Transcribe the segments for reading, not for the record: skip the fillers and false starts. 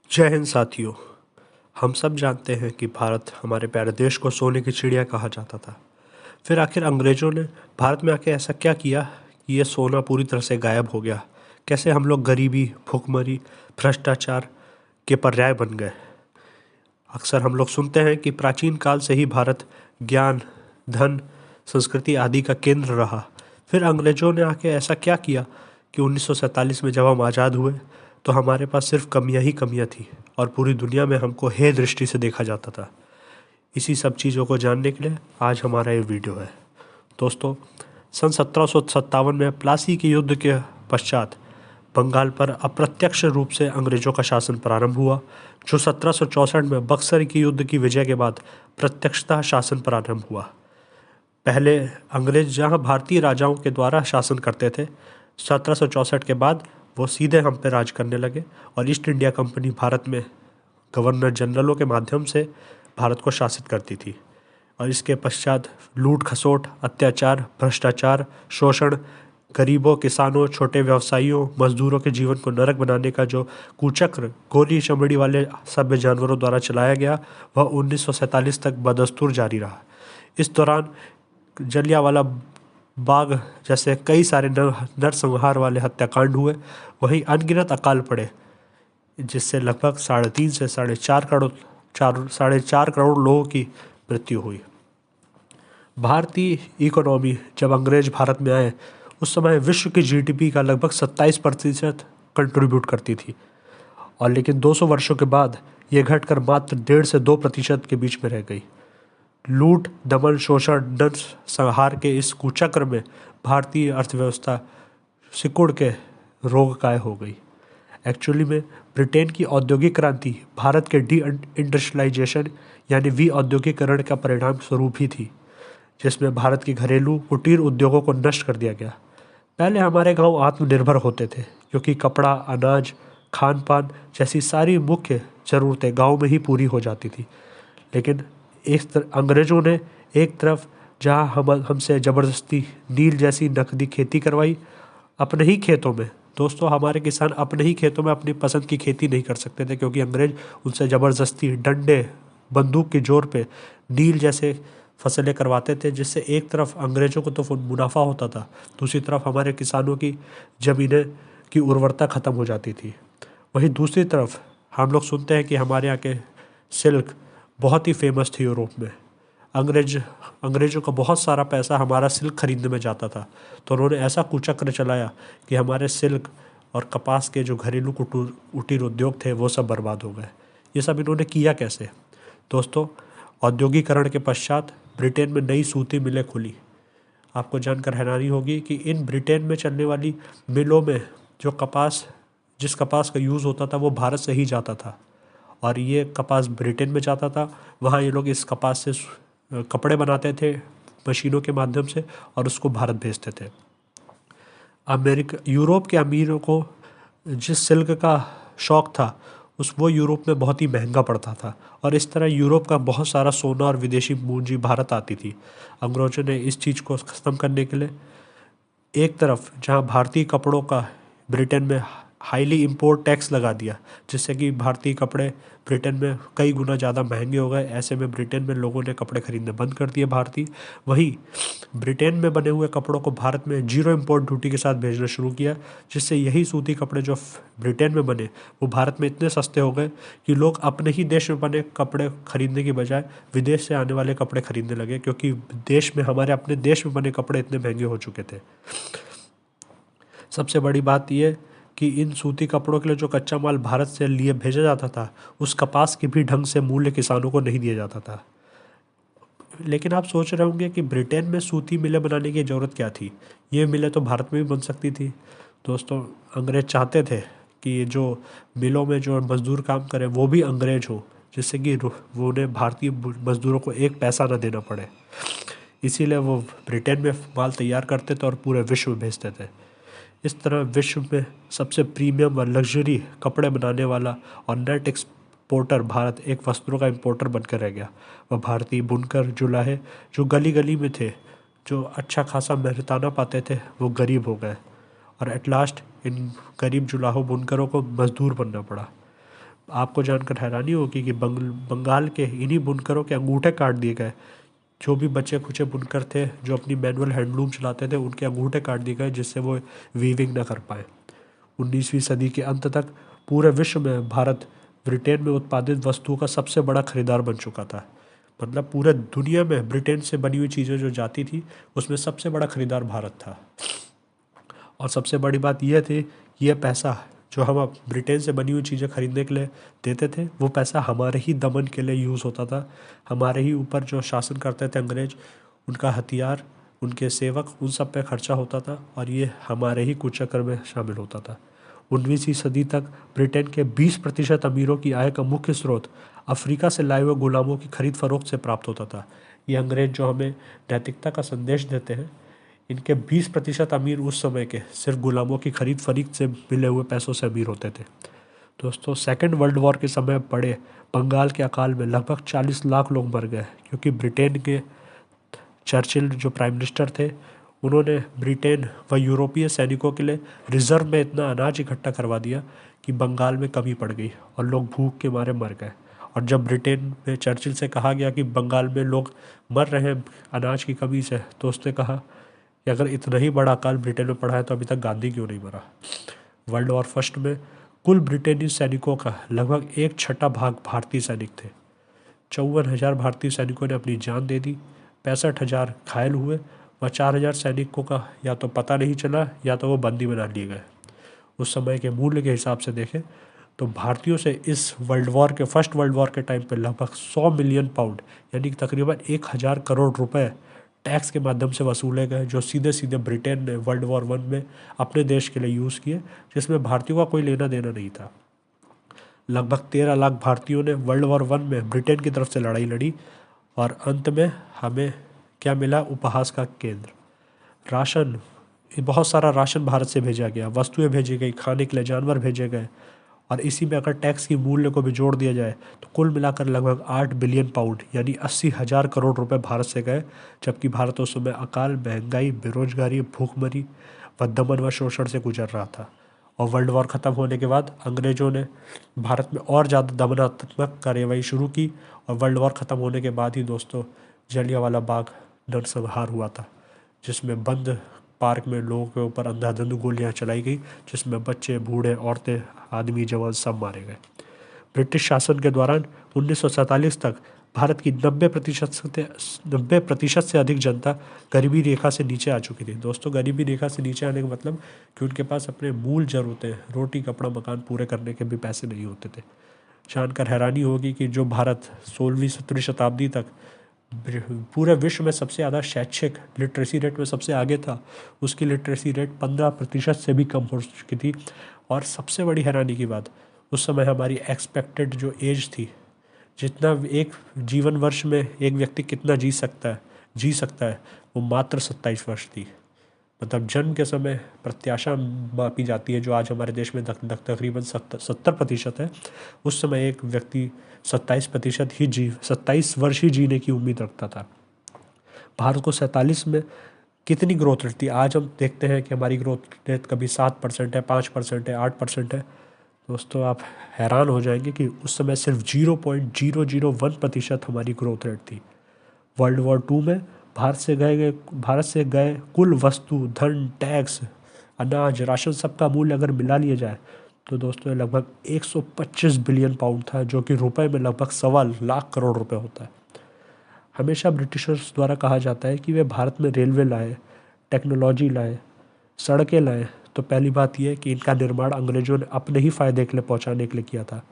जय हिंद साथियों। हम सब जानते हैं कि भारत हमारे प्यारे देश को सोने की चिड़िया कहा जाता था। फिर आखिर अंग्रेज़ों ने भारत में आके ऐसा क्या किया कि ये सोना पूरी तरह से गायब हो गया। कैसे हम लोग गरीबी, भुखमरी, भ्रष्टाचार के पर्याय बन गए। अक्सर हम लोग सुनते हैं कि प्राचीन काल से ही भारत ज्ञान, धन, संस्कृति आदि का केंद्र रहा। फिर अंग्रेज़ों ने आके ऐसा क्या किया कि 1947 में जब हम आज़ाद हुए तो हमारे पास सिर्फ कमियां ही कमियां थी और पूरी दुनिया में हमको हे दृष्टि से देखा जाता था। इसी सब चीज़ों को जानने के लिए आज हमारा ये वीडियो है। दोस्तों, सन 1757 में प्लासी के युद्ध के पश्चात बंगाल पर अप्रत्यक्ष रूप से अंग्रेज़ों का शासन प्रारंभ हुआ, जो 1764 में बक्सर के युद्ध की विजय के बाद प्रत्यक्षतः शासन प्रारंभ हुआ। पहले अंग्रेज जहां भारतीय राजाओं के द्वारा शासन करते थे, 1764 के बाद वो सीधे हम पे राज करने लगे और ईस्ट इंडिया कंपनी भारत में गवर्नर जनरलों के माध्यम से भारत को शासित करती थी। और इसके पश्चात लूट खसोट, अत्याचार, भ्रष्टाचार, शोषण, गरीबों, किसानों, छोटे व्यवसायियों, मजदूरों के जीवन को नरक बनाने का जो कुचक्र गोली चमड़ी वाले सभ्य जानवरों द्वारा चलाया गया, वह 1947 तक बदस्तूर जारी रहा। इस दौरान जलियांवाला बाग जैसे कई सारे नरसंहार वाले हत्याकांड हुए। वहीं अनगिनत अकाल पड़े, जिससे लगभग 3.5 से 4.5 करोड़ लोगों की मृत्यु हुई। भारतीय इकोनॉमी जब अंग्रेज भारत में आए, उस समय विश्व की जीडीपी का लगभग 27% कंट्रीब्यूट करती थी, और लेकिन 200 वर्षों के बाद ये घटकर मात्र 1.5 से 2% के बीच में रह गई। लूट, दमन, शोषण, नरसंहार के इस कुचक्र में भारतीय अर्थव्यवस्था सिकुड़ के रोगकाय हो गई। एक्चुअली में ब्रिटेन की औद्योगिक क्रांति भारत के डी इंडस्ट्रियलाइजेशन यानी औद्योगिकरण का परिणाम स्वरूप ही थी, जिसमें भारत के घरेलू कुटीर उद्योगों को नष्ट कर दिया गया। पहले हमारे गांव आत्मनिर्भर होते थे, क्योंकि कपड़ा, अनाज, खान पान जैसी सारी मुख्य ज़रूरतें गांव में ही पूरी हो जाती थी। लेकिन अंग्रेज़ों ने एक तरफ जहां हमसे ज़बरदस्ती नील जैसी नकदी खेती करवाई अपने ही खेतों में। दोस्तों, हमारे किसान अपने ही खेतों में अपनी पसंद की खेती नहीं कर सकते थे, क्योंकि अंग्रेज उनसे ज़बरदस्ती डंडे, बंदूक के जोर पे नील जैसे फसलें करवाते थे, जिससे एक तरफ अंग्रेज़ों को तो मुनाफा होता था, दूसरी तरफ हमारे किसानों की ज़मीनें की उर्वरता ख़त्म हो जाती थी। वहीं दूसरी तरफ हम लोग सुनते हैं कि हमारे यहाँ के सिल्क बहुत ही फेमस थी यूरोप में। अंग्रेज़ों का बहुत सारा पैसा हमारा सिल्क खरीदने में जाता था, तो उन्होंने ऐसा कुचक्र चलाया कि हमारे सिल्क और कपास के जो घरेलू कुटीर उद्योग थे वो सब बर्बाद हो गए। ये सब इन्होंने किया कैसे? दोस्तों, औद्योगिकरण के पश्चात ब्रिटेन में नई सूती मिलें खुली। आपको जानकर हैरानी होगी कि इन ब्रिटेन में चलने वाली मिलों में जिस कपास का यूज़ होता था वो भारत से ही जाता था, और ये कपास ब्रिटेन में जाता था। वहाँ ये लोग इस कपास से कपड़े बनाते थे मशीनों के माध्यम से और उसको भारत भेजते थे। यूरोप के अमीरों को जिस सिल्क का शौक़ था वो यूरोप में बहुत ही महंगा पड़ता था, और इस तरह यूरोप का बहुत सारा सोना और विदेशी पूंजी भारत आती थी। अंग्रेज़ों ने इस चीज़ को ख़त्म करने के लिए एक तरफ जहां भारतीय कपड़ों का ब्रिटेन में हाईली इम्पोर्ट टैक्स लगा दिया, जिससे कि भारतीय कपड़े ब्रिटेन में कई गुना ज़्यादा महंगे हो गए। ऐसे में ब्रिटेन में लोगों ने कपड़े खरीदने बंद कर दिए भारतीय। वहीं ब्रिटेन में बने हुए कपड़ों को भारत में 0 इम्पोर्ट ड्यूटी के साथ भेजना शुरू किया, जिससे यही सूती कपड़े जो ब्रिटेन में बने वो भारत में इतने सस्ते हो गए कि लोग अपने ही देश में बने कपड़े खरीदने की बजाय विदेश से आने वाले कपड़े खरीदने लगे, क्योंकि हमारे अपने देश में बने कपड़े इतने महंगे हो चुके थे। सबसे बड़ी बात यह कि इन सूती कपड़ों के लिए जो कच्चा माल भारत से लिए भेजा जाता था, उस कपास के भी ढंग से मूल्य किसानों को नहीं दिया जाता था। लेकिन आप सोच रहे होंगे कि ब्रिटेन में सूती मिलें बनाने की ज़रूरत क्या थी? ये मिलें तो भारत में भी बन सकती थी। दोस्तों, अंग्रेज चाहते थे कि जो मिलों में जो मज़दूर काम करें वो भी अंग्रेज हो, जिससे कि वो उन्हें भारतीय मज़दूरों को एक पैसा न देना पड़े। इसीलिए वो ब्रिटेन में माल तैयार करते थे और पूरे विश्व में भेजते थे। इस तरह विश्व में सबसे प्रीमियम व लग्जरी कपड़े बनाने वाला और नेट एक्सपोर्टर भारत एक वस्त्रों का इंपोर्टर बनकर रह गया। वह भारतीय बुनकर जुलाहे जो गली गली में थे, जो अच्छा खासा मेहनताना पाते थे, वो गरीब हो गए, और एट लास्ट इन गरीब जुलाहों बुनकरों को मजदूर बनना पड़ा। आपको जानकर हैरानी होगी कि बंगाल के इन्हीं बुनकरों के अंगूठे काट दिए गए। जो भी बचे खुचे बुनकर थे जो अपनी मैनुअल हैंडलूम चलाते थे, उनके अंगूठे काट दिए गए जिससे वो वीविंग ना कर पाए। 19वीं सदी के अंत तक पूरे विश्व में भारत ब्रिटेन में उत्पादित वस्तुओं का सबसे बड़ा खरीदार बन चुका था। मतलब पूरे दुनिया में ब्रिटेन से बनी हुई चीज़ें जो जाती थी उसमें सबसे बड़ा खरीदार भारत था। और सबसे बड़ी बात यह थी कि यह पैसा जो हम अब ब्रिटेन से बनी हुई चीज़ें खरीदने के लिए देते थे, वो पैसा हमारे ही दमन के लिए यूज़ होता था। हमारे ही ऊपर जो शासन करते थे अंग्रेज, उनका हथियार, उनके सेवक, उन सब पे खर्चा होता था और ये हमारे ही कुचक्र में शामिल होता था। 19वीं सदी तक ब्रिटेन के 20% अमीरों की आय का मुख्य स्रोत अफ्रीका से लाए हुए गुलामों की खरीद फरोख्त से प्राप्त होता था। ये अंग्रेज जो हमें नैतिकता का संदेश देते हैं, इनके 20% अमीर उस समय के सिर्फ गुलामों की खरीद फरीद से मिले हुए पैसों से अमीर होते थे। दोस्तों, सेकेंड वर्ल्ड वॉर के समय पड़े बंगाल के अकाल में लगभग 40 लाख लोग मर गए, क्योंकि ब्रिटेन के चर्चिल जो प्राइम मिनिस्टर थे, उन्होंने ब्रिटेन व यूरोपीय सैनिकों के लिए रिजर्व में इतना अनाज इकट्ठा करवा दिया कि बंगाल में कमी पड़ गई और लोग भूख के मारे मर गए। और जब ब्रिटेन में चर्चिल से कहा गया कि बंगाल में लोग मर रहे हैं अनाज की कमी से, तो उसने कहा कि अगर इतना ही बड़ा अकाल ब्रिटेन में पड़ा है तो अभी तक गांधी क्यों नहीं मरा। वर्ल्ड वॉर फर्स्ट में कुल ब्रिटेनी सैनिकों का लगभग 1/6 भाग भारतीय सैनिक थे। 54,000 भारतीय सैनिकों ने अपनी जान दे दी, 65,000 घायल हुए व 4,000 सैनिकों का या तो पता नहीं चला या तो वो बंदी बना लिए गए। उस समय के मूल्य के हिसाब से देखें तो भारतीयों से इस फर्स्ट वर्ल्ड वॉर के टाइम पे लगभग 100 मिलियन पाउंड यानी कि तकरीबन 1,000 करोड़ रुपए टैक्स के माध्यम से वसूले गए, जो सीधे सीधे ब्रिटेन ने वर्ल्ड वॉर 1 में अपने देश के लिए यूज़ किए, जिसमें भारतीयों का कोई लेना देना नहीं था। लगभग 13 लाख भारतीयों ने वर्ल्ड वॉर 1 में ब्रिटेन की तरफ से लड़ाई लड़ी और अंत में हमें क्या मिला? उपहास का केंद्र। राशन, बहुत सारा राशन भारत से भेजा गया, वस्तुएं भेजी गई, खाने के लिए जानवर भेजे गए, और इसी में अगर टैक्स की मूल्य को भी जोड़ दिया जाए तो कुल मिलाकर लगभग 8 बिलियन पाउंड यानी 80,000 करोड़ रुपए भारत से गए, जबकि भारत उस समय अकाल, महंगाई, बेरोजगारी, भूखमरी व दमन व शोषण से गुजर रहा था। और वर्ल्ड वॉर ख़त्म होने के बाद अंग्रेज़ों ने भारत में और ज़्यादा दमनात्मक कार्यवाही शुरू की, और वर्ल्ड वॉर ख़त्म होने के बाद ही दोस्तों जलियांवाला बाग नरसंहार हुआ था, जिसमें बंद पार्क में लोगों के ऊपर अंधाधुंध गोलियां चलाई गई, जिसमें बच्चे, बूढ़े, औरतें, आदमी, जवान सब मारे गए। ब्रिटिश शासन के दौरान 1947 तक भारत की 90% से अधिक जनता गरीबी रेखा से नीचे आ चुकी थी। दोस्तों, गरीबी रेखा से नीचे आने का मतलब कि उनके पास अपने मूल ज़रूरतें, रोटी, कपड़ा, मकान पूरे करने के भी पैसे नहीं होते थे। जानकर हैरानी होगी कि जो भारत 16वीं-17वीं शताब्दी तक पूरे विश्व में सबसे ज़्यादा शैक्षिक लिटरेसी रेट में सबसे आगे था, उसकी लिटरेसी रेट 15% से भी कम हो चुकी थी। और सबसे बड़ी हैरानी की बात, उस समय हमारी एक्सपेक्टेड जो एज थी, जितना एक जीवन वर्ष में एक व्यक्ति कितना जी सकता है वो मात्र 27 वर्ष थी। मतलब जन्म के समय प्रत्याशा मापी जाती है, जो आज हमारे देश में तकरीबन 70% है, उस समय एक व्यक्ति 27 वर्ष ही जीने की उम्मीद रखता था। भारत को 47 में कितनी ग्रोथ रेट थी? आज हम देखते हैं कि हमारी ग्रोथ रेट कभी 7% है, 5% है, 8% है। दोस्तों, आप हैरान हो जाएंगे कि उस समय सिर्फ 0.001% हमारी ग्रोथ रेट थी। वर्ल्ड वॉर 2 में भारत से गए कुल वस्तु, धन, टैक्स, अनाज, राशन सबका मूल्य अगर मिला लिया जाए तो दोस्तों लगभग 125 बिलियन पाउंड था, जो कि रुपए में लगभग 1.25 करोड़ रुपए होता है। हमेशा ब्रिटिशर्स द्वारा कहा जाता है कि वे भारत में रेलवे लाए, टेक्नोलॉजी लाए, सड़कें लाए, तो पहली बात यह है कि इनका निर्माण अंग्रेजों ने अपने ही फ़ायदे के लिए पहुंचाने के लिए किया था,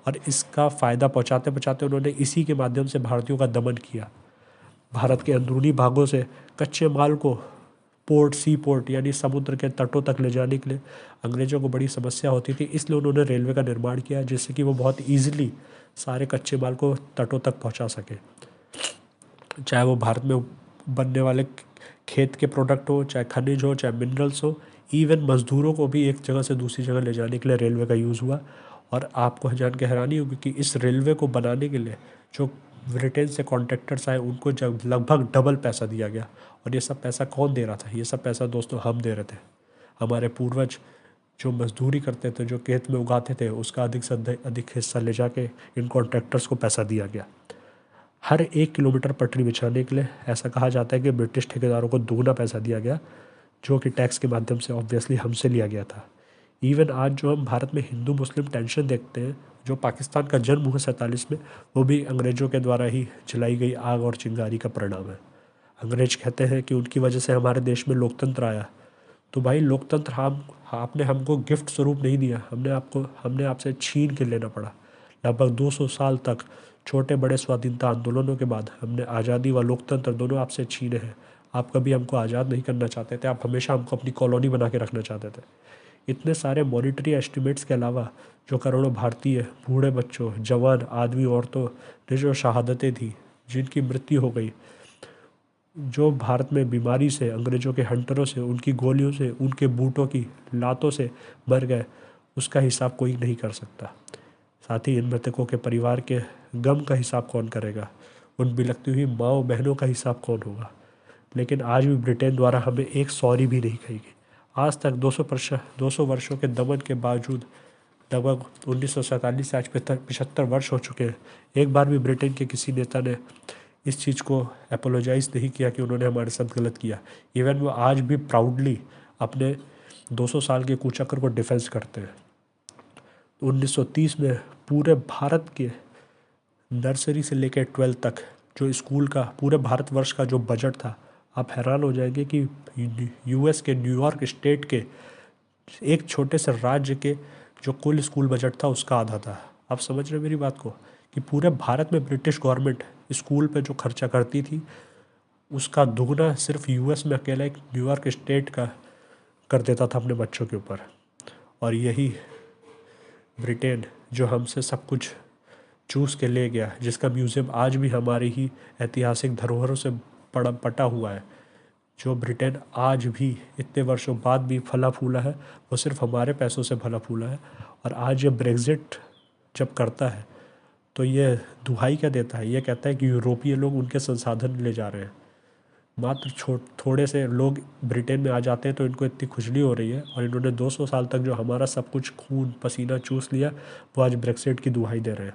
और इसका फ़ायदा पहुंचाते पहुंचाते उन्होंने इसी के माध्यम से भारतीयों का दमन किया। भारत के अंदरूनी भागों से कच्चे माल को सी पोर्ट यानी समुद्र के तटों तक ले जाने के लिए अंग्रेज़ों को बड़ी समस्या होती थी, इसलिए उन्होंने रेलवे का निर्माण किया, जिससे कि वो बहुत ईजिली सारे कच्चे माल को तटों तक पहुंचा सके। चाहे वो भारत में बनने वाले खेत के प्रोडक्ट हो, चाहे खनिज हो, चाहे मिनरल्स हो, इवन मज़दूरों को भी एक जगह से दूसरी जगह ले जाने के लिए रेलवे का यूज़ हुआ। और आपको जान के हैरानी होगी कि इस रेलवे को बनाने के लिए जो ब्रिटेन से कॉन्ट्रैक्टर्स आए, उनको जब लगभग डबल पैसा दिया गया। और ये सब पैसा कौन दे रहा था? ये सब पैसा दोस्तों हम दे रहे थे। हमारे पूर्वज जो मजदूरी करते थे, जो खेत में उगाते थे, उसका अधिक से अधिक हिस्सा ले जाके इन कॉन्ट्रैक्टर्स को पैसा दिया गया। हर 1 किलोमीटर पटरी बिछाने के लिए ऐसा कहा जाता है कि ब्रिटिश ठेकेदारों को दुगना पैसा दिया गया, जो कि टैक्स के माध्यम से ऑब्वियसली हमसे लिया गया था। इवन आज जो हम भारत में हिंदू मुस्लिम टेंशन देखते हैं, जो पाकिस्तान का जन्म हुआ 47 में, वो भी अंग्रेज़ों के द्वारा ही जलाई गई आग और चिंगारी का परिणाम है। अंग्रेज कहते हैं कि उनकी वजह से हमारे देश में लोकतंत्र आया। तो भाई लोकतंत्र आपने हमको गिफ्ट स्वरूप नहीं दिया, हमने आपसे छीन के लेना पड़ा। लगभग 200 साल तक छोटे बड़े स्वाधीनता आंदोलनों के बाद हमने आज़ादी व लोकतंत्र दोनों आपसे छीने हैं। आप कभी हमको आज़ाद नहीं करना चाहते थे, आप हमेशा हमको अपनी कॉलोनी बना के रखना चाहते थे। इतने सारे मॉनिटरी एस्टिमेट्स के अलावा जो करोड़ों भारतीय बूढ़े बच्चों, जवान, आदमी, औरतों ने जो शहादतें दी, जिनकी मृत्यु हो गई, जो भारत में बीमारी से, अंग्रेज़ों के हंटरों से, उनकी गोलियों से, उनके बूटों की लातों से मर गए, उसका हिसाब कोई नहीं कर सकता। साथ ही इन मृतकों के परिवार के गम का हिसाब कौन करेगा, उन बिलखती हुई माँओं बहनों का हिसाब कौन होगा। लेकिन आज भी ब्रिटेन द्वारा हमें एक सॉरी भी नहीं कही गई। आज तक 200 वर्षों के दमन के बावजूद, लगभग 1947 से आज 75 वर्ष हो चुके हैं, एक बार भी ब्रिटेन के किसी नेता ने इस चीज़ को अपोलोजाइज़ नहीं किया कि उन्होंने हमारे साथ गलत किया। इवन वो आज भी प्राउडली अपने 200 साल के कुचक्र को डिफेंस करते हैं। 1930 में पूरे भारत के नर्सरी से लेकर 12 तक जो स्कूल का, पूरे भारतवर्ष का जो बजट था, आप हैरान हो जाएंगे कि यूएस के न्यूयॉर्क स्टेट के एक छोटे से राज्य के जो कुल स्कूल बजट था उसका आधा था। आप समझ रहे हैं मेरी बात को, कि पूरे भारत में ब्रिटिश गवर्नमेंट स्कूल पे जो खर्चा करती थी उसका दुगना सिर्फ यूएस में अकेला एक न्यूयॉर्क स्टेट का कर देता था अपने बच्चों के ऊपर। और यही ब्रिटेन जो हमसे सब कुछ चूस के ले गया, जिसका म्यूज़ियम आज भी हमारी ही ऐतिहासिक धरोहरों से पटा हुआ है, जो ब्रिटेन आज भी इतने वर्षों बाद भी फला फूला है, वो सिर्फ हमारे पैसों से फला फूला है। और आज ये ब्रेग्ज़िट जब करता है तो ये दुहाई क्या देता है, ये कहता है कि यूरोपीय लोग उनके संसाधन ले जा रहे हैं। मात्र थोड़े से लोग ब्रिटेन में आ जाते हैं तो इनको इतनी खुजली हो रही है, और इन्होंने 200 साल तक जो हमारा सब कुछ खून पसीना चूस लिया, वो आज ब्रेक्सिट की दुहाई दे रहे हैं।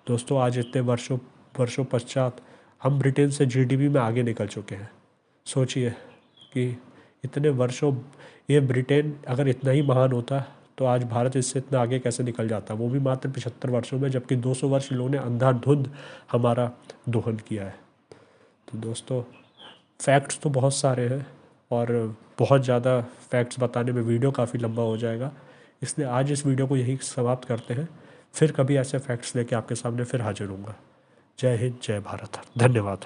दोस्तों, आज इतने वर्षों पश्चात हम ब्रिटेन से जीडीपी में आगे निकल चुके हैं। सोचिए कि इतने वर्षों ये ब्रिटेन अगर इतना ही महान होता तो आज भारत इससे इतना आगे कैसे निकल जाता, वो भी मात्र 75 वर्षों में, जबकि 200 वर्ष लोगों ने अंधाधुंध हमारा दोहन किया है। तो दोस्तों, फैक्ट्स तो बहुत सारे हैं और बहुत ज़्यादा फैक्ट्स बताने में वीडियो काफ़ी लंबा हो जाएगा, इसलिए आज इस वीडियो को यही समाप्त करते हैं। फिर कभी ऐसे फैक्ट्स लेके आपके सामने फिर हाजिर होऊंगा। जय हिंद, जय भारत, धन्यवाद।